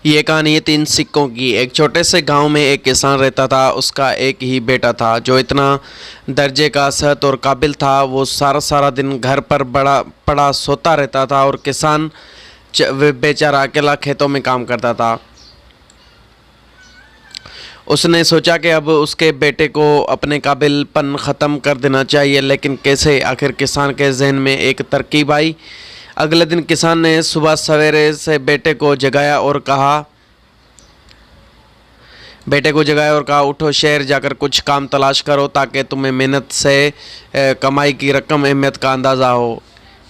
ये कहानी है 3 सिक्कों की। एक छोटे से गांव में एक किसान रहता था। उसका एक ही बेटा था जो इतना दर्जे का, सेहत और काबिल था। वो सारा सारा दिन घर पर बड़ा पड़ा सोता रहता था और किसान बेचारा अकेला खेतों में काम करता था। उसने सोचा कि अब उसके बेटे को अपने काबिलपन ख़त्म कर देना चाहिए, लेकिन कैसे? आखिर किसान के जहन में एक तरकीब आई। अगले दिन किसान ने सुबह सवेरे से बेटे को जगाया और कहा, उठो, शहर जाकर कुछ काम तलाश करो ताकि तुम्हें मेहनत से कमाई की रकम अहमियत का अंदाज़ा हो।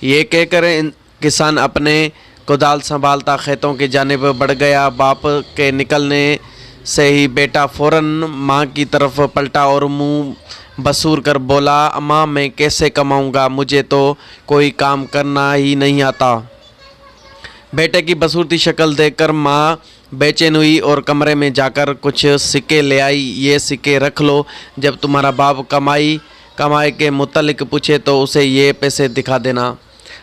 ये कहकर किसान अपने कुदाल संभालता खेतों की जानिब बढ़ गया। बाप के निकलने से ही बेटा फ़ौरन माँ की तरफ पलटा और मुंह बसूर कर बोला, अम्मा मैं कैसे कमाऊँगा, मुझे तो कोई काम करना ही नहीं आता। बेटे की बसूरती शक्ल देखकर माँ बेचैन हुई और कमरे में जाकर कुछ सिक्के ले आई। ये सिक्के रख लो, जब तुम्हारा बाप कमाई के मुतल्लिक पूछे तो उसे ये पैसे दिखा देना।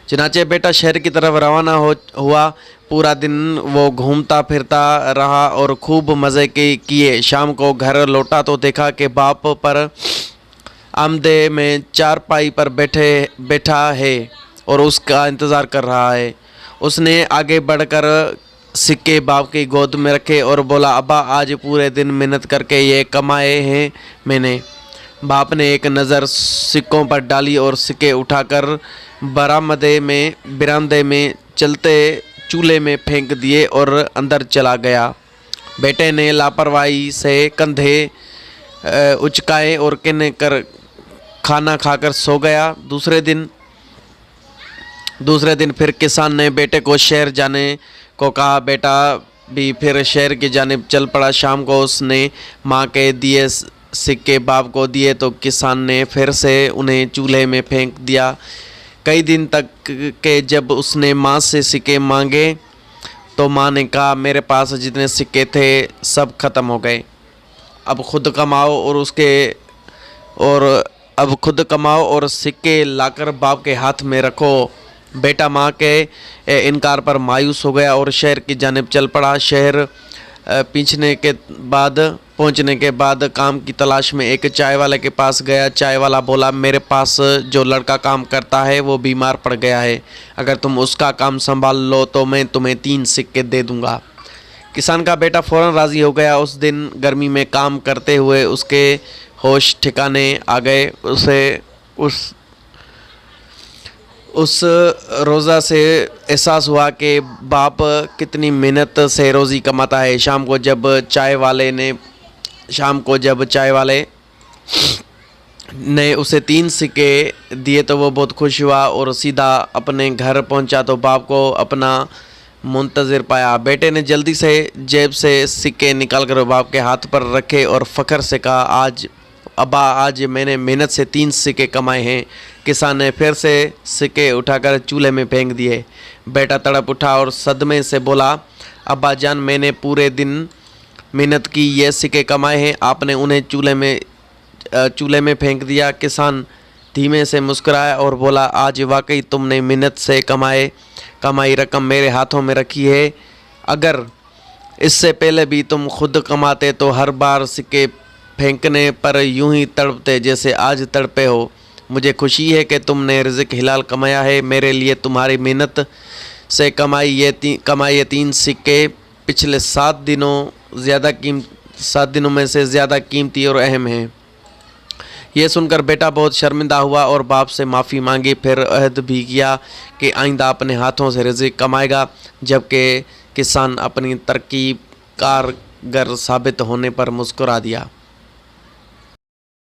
चनाचे बेटा शहर की तरफ रवाना हुआ। पूरा दिन वो घूमता फिरता रहा और खूब मज़े किए। शाम को घर लौटा तो देखा कि बाप पर आमदे में चारपाई पर बैठा है और उसका इंतज़ार कर रहा है। उसने आगे बढ़कर सिक्के बाप की गोद में रखे और बोला, अब्बा आज पूरे दिन मेहनत करके ये कमाए हैं मैंने। बाप ने एक नज़र सिक्कों पर डाली और सिक्के उठाकर बरामदे में चलते चूल्हे में फेंक दिए और अंदर चला गया। बेटे ने लापरवाही से कंधे उचकाए और खाना खाकर सो गया। दूसरे दिन फिर किसान ने बेटे को शहर जाने को कहा। बेटा भी फिर शहर की जानिब चल पड़ा। शाम को उसने माँ के दिए सिक्के बाप को दिए तो किसान ने फिर से उन्हें चूल्हे में फेंक दिया। कई दिन तक के जब उसने माँ से सिक्के मांगे तो माँ ने कहा, मेरे पास जितने सिक्के थे सब ख़त्म हो गए। अब खुद कमाओ और सिक्के लाकर बाप के हाथ में रखो। बेटा माँ के इनकार पर मायूस हो गया और शहर की जानिब चल पड़ा। शहर पहुंचने के बाद काम की तलाश में एक चाय वाले के पास गया। चाय वाला बोला, मेरे पास जो लड़का काम करता है वो बीमार पड़ गया है, अगर तुम उसका काम संभाल लो तो मैं तुम्हें 3 सिक्के दे दूंगा। किसान का बेटा फ़ौरन राज़ी हो गया। उस दिन गर्मी में काम करते हुए उसके होश ठिकाने आ गए। उस रोज़ा से एहसास हुआ कि बाप कितनी मेहनत से रोज़ी कमाता है। शाम को जब चाय वाले ने उसे 3 सिक्के दिए तो वो बहुत खुश हुआ और सीधा अपने घर पहुंचा तो बाप को अपना मुंतज़िर पाया। बेटे ने जल्दी से जेब से सिक्के निकालकर बाप के हाथ पर रखे और फ़ख्र से कहा, आज मैंने मेहनत से 3 सिक्के कमाए हैं। किसान ने फिर से सिक्के उठाकर चूल्हे में फेंक दिए। बेटा तड़प उठा और सदमे से बोला, अब्बा जान, मैंने पूरे दिन मेहनत की, ये सिक्के कमाए हैं, आपने उन्हें चूल्हे में फेंक दिया। किसान धीमे से मुस्कुराया और बोला, आज वाकई तुमने मेहनत से कमाई रकम मेरे हाथों में रखी है। अगर इससे पहले भी तुम खुद कमाते तो हर बार सिक्के फेंकने पर यूं ही तड़पते जैसे आज तड़पे हो। मुझे खुशी है कि तुमने रिज़्क हिलाल कमाया है। मेरे लिए तुम्हारी मेहनत से कमाई ये 3 सिक्के पिछले 7 दिनों में से ज़्यादा कीमती और अहम हैं। ये सुनकर बेटा बहुत शर्मिंदा हुआ और बाप से माफ़ी मांगी। फिर अहद भी किया कि आइंदा अपने हाथों से रिज़्क कमाएगा। जबकि किसान अपनी तरकीब कारगर साबित होने पर मुस्कुरा दिया।